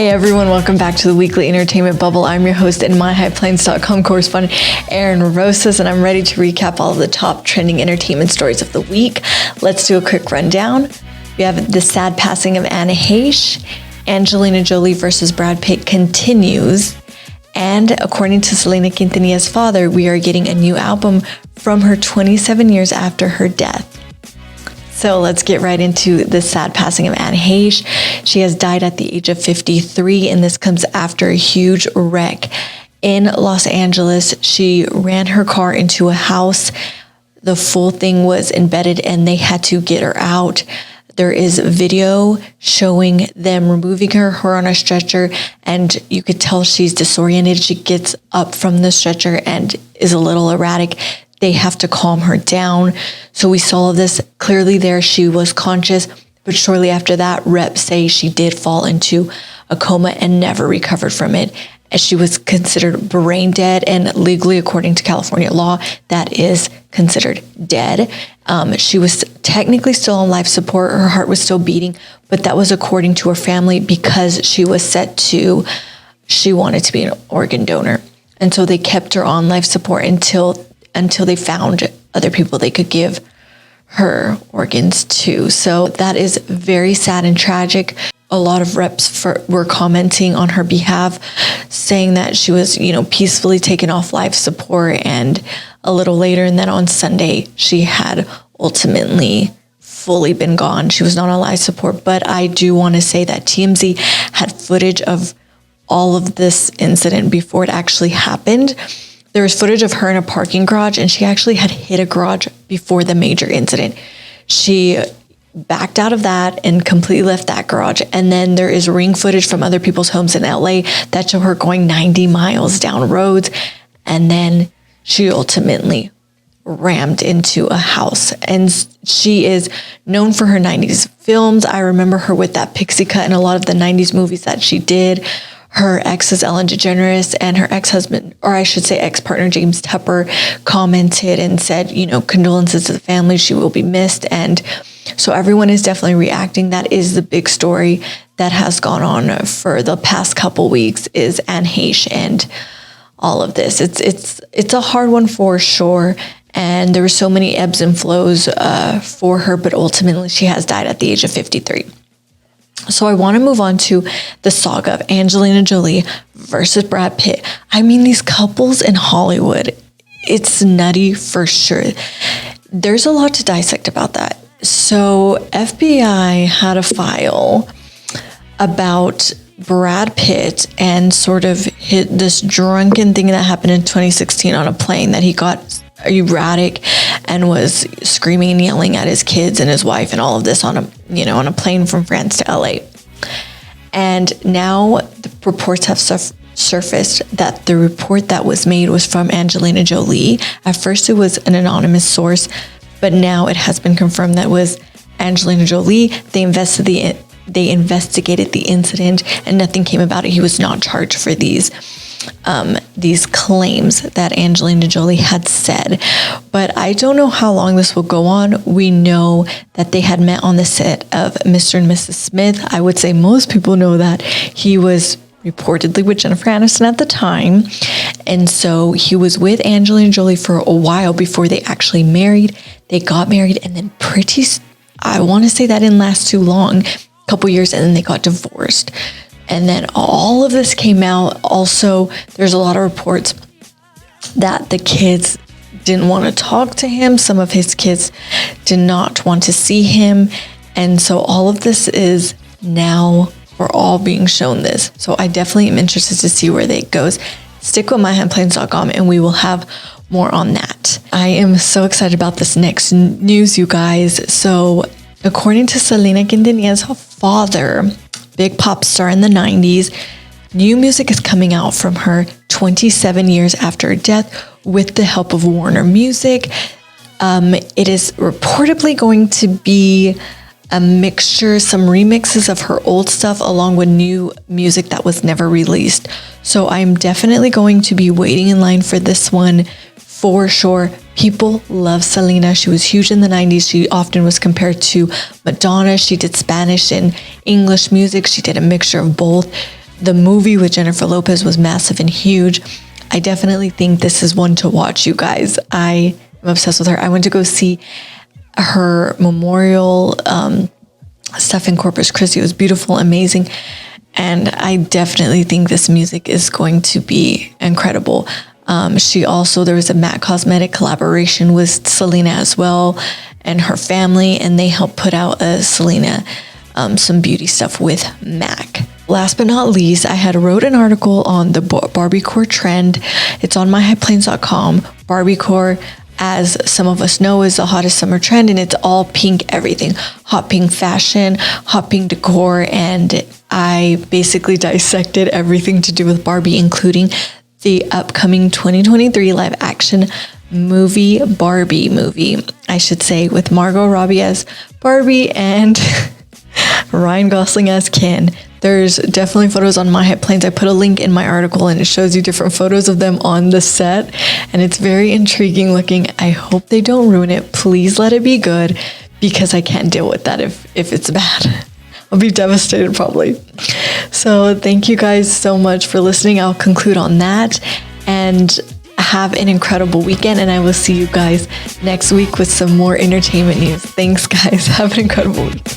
Hey everyone, welcome back to the Weekly Entertainment Bubble. I'm your host and MyHighPlains.com correspondent, Erin Rosas, and I'm ready to recap all of the top trending entertainment stories of the week. Let's do a quick rundown. We have the sad passing of Anne Heche. Angelina Jolie versus Brad Pitt continues. And according to Selena Quintanilla's father, we are getting a new album from her 27 years after her death. So let's get right into the sad passing of Anne Heche. She has died at the age of 53, and this comes after a huge wreck in Los Angeles. She ran her car into a house. The full thing was embedded, and they had to get her out. There is video showing them removing her on a stretcher, and you could tell she's disoriented. She gets up from the stretcher and is a little erratic. They have to calm her down. So we saw this clearly there. She was conscious, but shortly after that, reps say she did fall into a coma and never recovered from it. As she was considered brain dead, and legally, according to California law, that is considered dead. She was technically still on life support. Her heart was still beating, but that was according to her family because she wanted to be an organ donor. And so they kept her on life support until they found other people they could give her organs to. So that is very sad and tragic. A lot of reps were commenting on her behalf, saying that she was, peacefully taken off life support, and a little later, and then on Sunday, she had ultimately fully been gone. She was not on life support, but I do want to say that TMZ had footage of all of this incident before it actually happened. There was footage of her in a parking garage, and she actually had hit a garage before the major incident. She backed out of that and completely left that garage. And then there is ring footage from other people's homes in LA that show her going 90 miles down roads. And then she ultimately rammed into a house. And she is known for her 90s films. I remember her with that pixie cut in a lot of the 90s movies that she did. Her ex is Ellen DeGeneres, and her ex-husband, or I should say ex-partner James Tupper, commented and said, condolences to the family. She will be missed. And so everyone is definitely reacting. That is the big story that has gone on for the past couple weeks, is Anne Heche and all of this. It's a hard one for sure. And there were so many ebbs and flows for her, but ultimately she has died at the age of 53. So I want to move on to the saga of Angelina Jolie versus Brad Pitt. I mean, these couples in Hollywood, it's nutty for sure. There's a lot to dissect about that. So FBI had a file about Brad Pitt and sort of hit this drunken thing that happened in 2016 on a plane, that he got erratic and was screaming and yelling at his kids and his wife and all of this on a plane from France to LA. And now the reports have surfaced that the report that was made was from Angelina Jolie. At first it was an anonymous source, but now it has been confirmed that it was Angelina Jolie. They investigated the incident and nothing came about it. He was not charged for these claims that Angelina Jolie had said. But I don't know how long this will go on. We know that they had met on the set of Mr. and Mrs. Smith. I would say most people know that he was reportedly with Jennifer Aniston at the time. And so he was with Angelina Jolie for a while before they actually married. They got married, and then I want to say that didn't last too long, a couple years, and then they got divorced. And then all of this came out. Also, there's a lot of reports that the kids didn't want to talk to him. Some of his kids did not want to see him. And so all of this is now, we're all being shown this. So I definitely am interested to see where that goes. Stick with myhandplanes.com and we will have more on that. I am so excited about this next news, you guys. So according to Selena Quintanilla's father, big pop star in the 90s, new music is coming out from her 27 years after her death with the help of Warner Music. It is reportedly going to be a mixture, some remixes of her old stuff along with new music that was never released. So I'm definitely going to be waiting in line for this one for sure. People love Selena. She was huge in the 90s. She often was compared to Madonna. She did Spanish and English music. She did a mixture of both. The movie with Jennifer Lopez was massive and huge. I definitely think this is one to watch, you guys. I am obsessed with her. I went to go see her memorial stuff in Corpus Christi. It was beautiful, amazing. And I definitely think this music is going to be incredible. There was a MAC Cosmetic collaboration with Selena as well and her family, and they helped put out Selena some beauty stuff with MAC. Last but not least, I had wrote an article on the Barbicore trend. It's on myhighplains.com. Barbicore, as some of us know, is the hottest summer trend, and it's all pink everything. Hot pink fashion, hot pink decor, and I basically dissected everything to do with Barbie, including the upcoming 2023 live action Barbie movie, I should say, with Margot Robbie as Barbie and Ryan Gosling as Ken. There's definitely photos on My High Plains. I put a link in my article and it shows you different photos of them on the set, and it's very intriguing looking. I hope they don't ruin it. Please let it be good, because I can't deal with that if it's bad. I'll be devastated probably. So thank you guys so much for listening. I'll conclude on that, and have an incredible weekend, and I will see you guys next week with some more entertainment news. Thanks guys. Have an incredible week.